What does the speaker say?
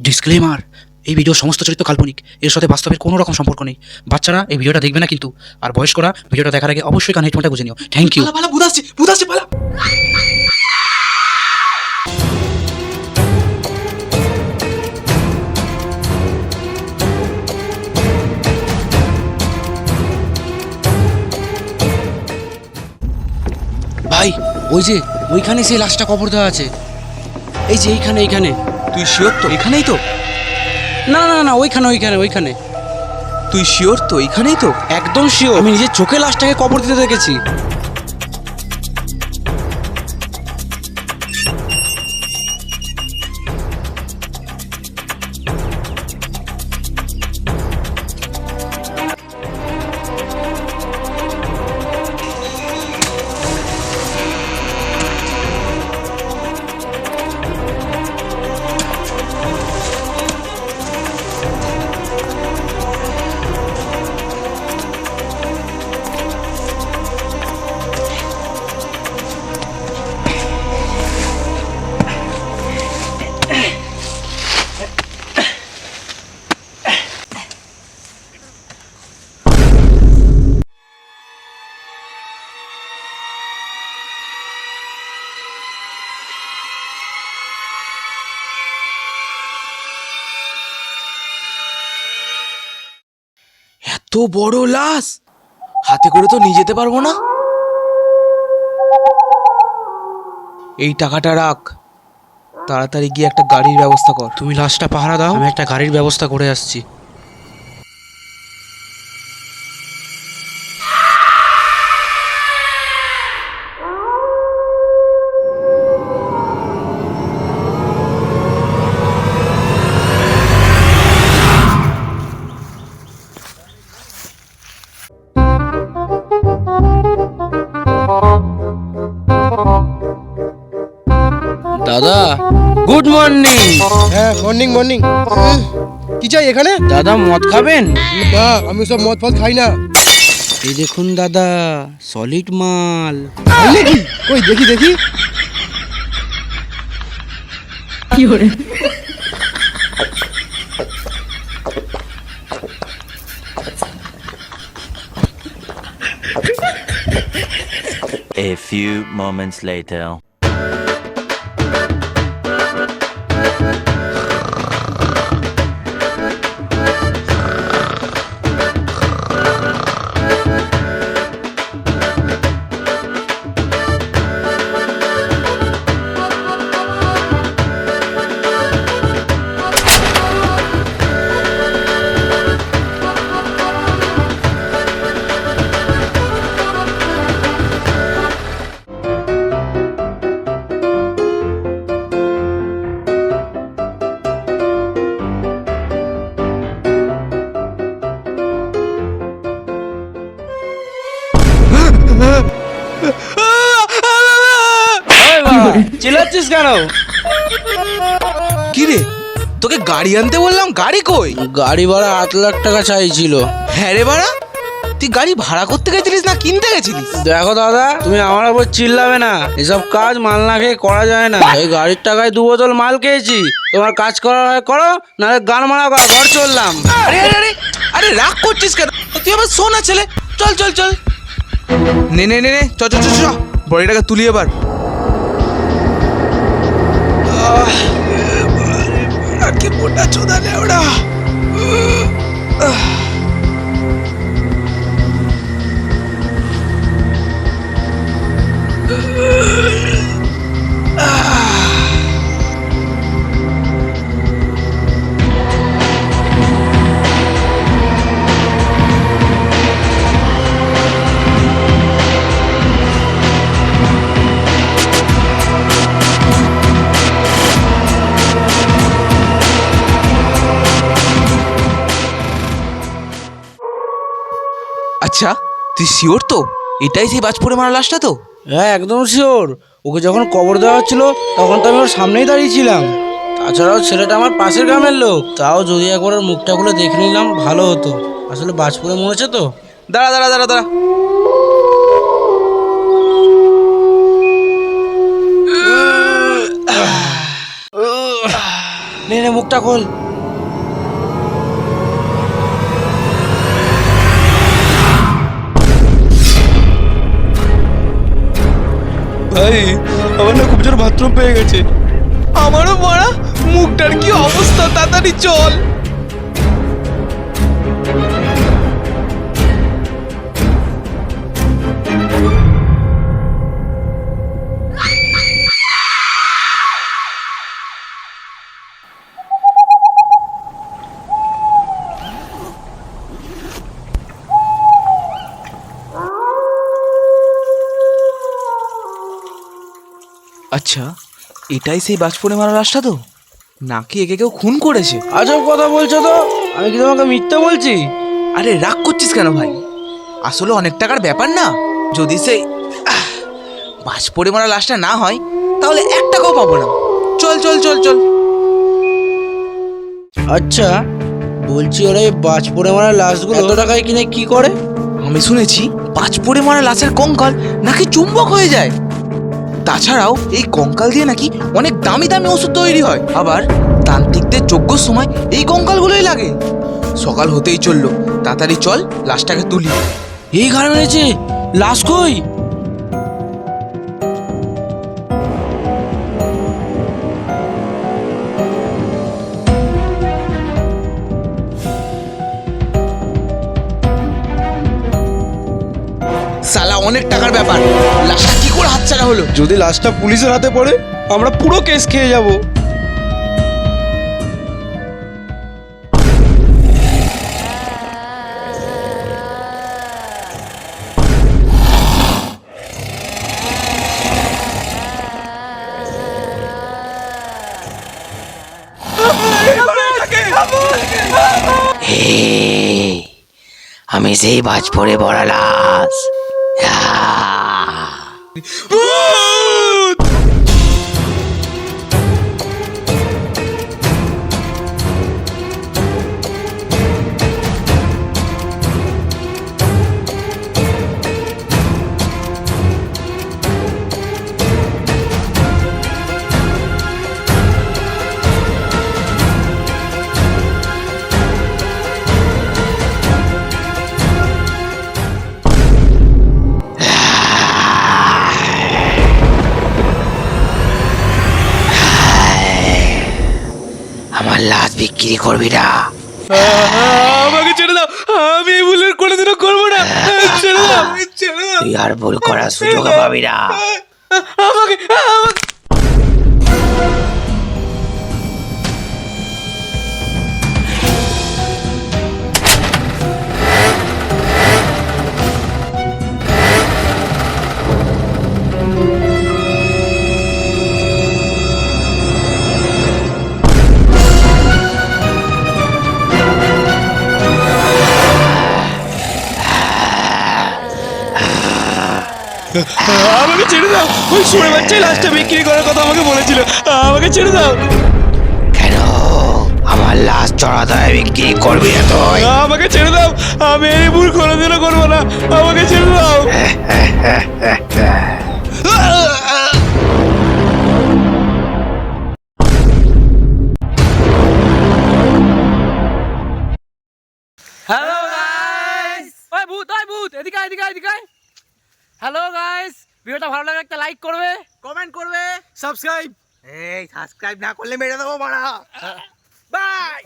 Disclaimer, এই video সমস্ত চরিত্র কাল্পনিক, এর সাথে বাস্তবের কোনো রকম সম্পর্ক নেই। বাচ্চারা এই ভিডিওটা দেখবে না কিন্তু, আর বয়স্করা ভিডিওটা দেখার আগে অবশ্যই কানে হেডফোনটা গুঁজে নিও। Thank you. পালা ভূত আসছে পালা। ভাই, ওই যে ওইখানে সেই লাশটা কবর দেওয়া আছে। এই যে এইখানে। তুই শিওর তো এখানেই তো? না না না, ওইখানে। তুই শিওর তো এখানেই তো? একদম শিওর, আমি নিজের চোখে লাশটাকে কবর দিতে দেখেছি। এত বড় লাশ হাতে করে তো নিয়ে যেতে পারবো না। এই টাকাটা রাখ, তাড়াতাড়ি গিয়ে একটা গাড়ির ব্যবস্থা কর। তুমি লাশটা পাহারা দাও, আমি একটা গাড়ির ব্যবস্থা করে আসছি। দাদা, গুড মর্নিং। হ্যাঁ, মর্নিং মর্নিং। কি চাই এখানে? দাদা, মদ খাবেন? না, আমি সব মদ ফদ খাই না। এই দেখুন দাদা, সলিড মাল। খাই নাকি? কই দেখি দেখি। A few moments later. চিল্লাচ্ছিস কেন? কি রে, তোকে গাড়ি আনতে বললাম, গাড়ি কই? গাড়ি ভাড়া 8 লাখ টাকা চাইছিল। হ্যাঁ রে বাড়া, তুই গাড়ি ভাড়া করতে গেছিলিস না কিনতে গেছিলিস? দেখো দাদা, তুমি আমার উপর চিল্লাবে না। এসব কাজ মাল না খেয়ে করা যায় না। এই গাড়ির টাকায় 2 বোতল মাল খেয়েছি। তোমার কাজ করা হয় করো, নাহলে গান মারা ঘর চললাম। আরে আরে আরে আরে, রাগ করছিস কেন? তুই আমার সোনা ছেলে, চল চল চল। নে নে নে নে, চ চ চ চ, বডিটাকে তুলি এবার। কি মোটা চোদা লেওড়া। আচ্ছা, তুই শিওর তো এটাই সেই বাজপুরে মারা লাশটা তো? হ্যাঁ, একদম শিওর। ওকে যখন কবর দেওয়া হচ্ছিল তখন তো আমি ওর সামনেই দাঁড়িয়েছিলাম। তাছাড়াও ছেলেটা আমার পাশের গ্রামের লোক। তাও যদি একবার ওর মুখটা খুলে দেখে নিলাম ভালো হতো। আসলে বাজপুরে মরেছে তো। দাঁড়া দাঁড়া দাঁড়া দাঁড়া, নে নে মুখটা খোল। ভাই আমার না খুব জোর বাথরুম পেয়ে গেছে। আমারও বড়া মুখটার কি অবস্থা, তাড়াতাড়ি চল। আচ্ছা, এটাই সেই বাজ পড়ে মারা লাশটা তো, নাকি একে কেউ খুন করেছে? আজব কথা বলছো তো, আমি কি তোমাকে মিথ্যা বলছি? আরে রাগ করছিস কেন ভাই? আসলে অনেক টাকার ব্যাপার না। যদি সেই বাজ পড়ে মারা লাশটা না হয় তাহলে 1 টাকাও পাবো না। চল চল চল চল। আচ্ছা বলছি, ওরা এই বাজ পড়ে মারা লাশগুলো এত টাকায় কিনে কি করে? আমি শুনেছি বাজ পড়ে মারা লাশের কঙ্কাল নাকি চুম্বক হয়ে যায়। তাছাড়াও এই কঙ্কাল দিয়ে নাকি অনেক দামি দামি ওষুধ তৈরি হয়। আবার তান্ত্রিকদের যজ্ঞর সময় এই কঙ্কালগুলোই লাগে। সকাল হতেই চললো, তাড়াতাড়ি চল লাশটাকে তুলি। এই ঘাড় মেরেছে, লাশ কই? সালা অনেক টাকার ব্যাপার, লাশটা কি করে হাতছাড়া হলো? যদি লাশটা পুলিশের হাতে পড়ে আমরা পুরো কেস খেয়ে যাব। আমি সেই বাজ পড়ে বড় লাশ। আমার লাশ বিক্রি করবি না? আমাকে ছেড়ে দাও, আমি এই ভুলের কোনোদিনও করবো না। ছেড়ে দাও, ছেড়ে দাও তুই আর ভুল করার সুযোগ পাবি না। আমাকে, আমাকে। আমাকে ছেড়ে দাও, ওই শুনে বাচ্চাই লাশটা বিক্রি করার কথা আমাকে বলেছিল। আমাকে ছেড়ে দাও। কেন আমার লাশ চড়া দায় বিক্রি করবি না তুই? আমাকে ছেড়ে দাও, আমি এই ভুল কোনোদিনও করবো না। আমাকে ছেড়ে দাও। হ্যালো গাইস, ওই ভূত এদিকে আয়, এদিকে আয়, এদিকে আয়। হ্যালো গাইস, ভিডিওটা ভালো লাগলে একটা লাইক করবে, কমেন্ট করবে, সাবস্ক্রাইব। এই সাবস্ক্রাইব না করলে মেরে দেবো মারা। বাই।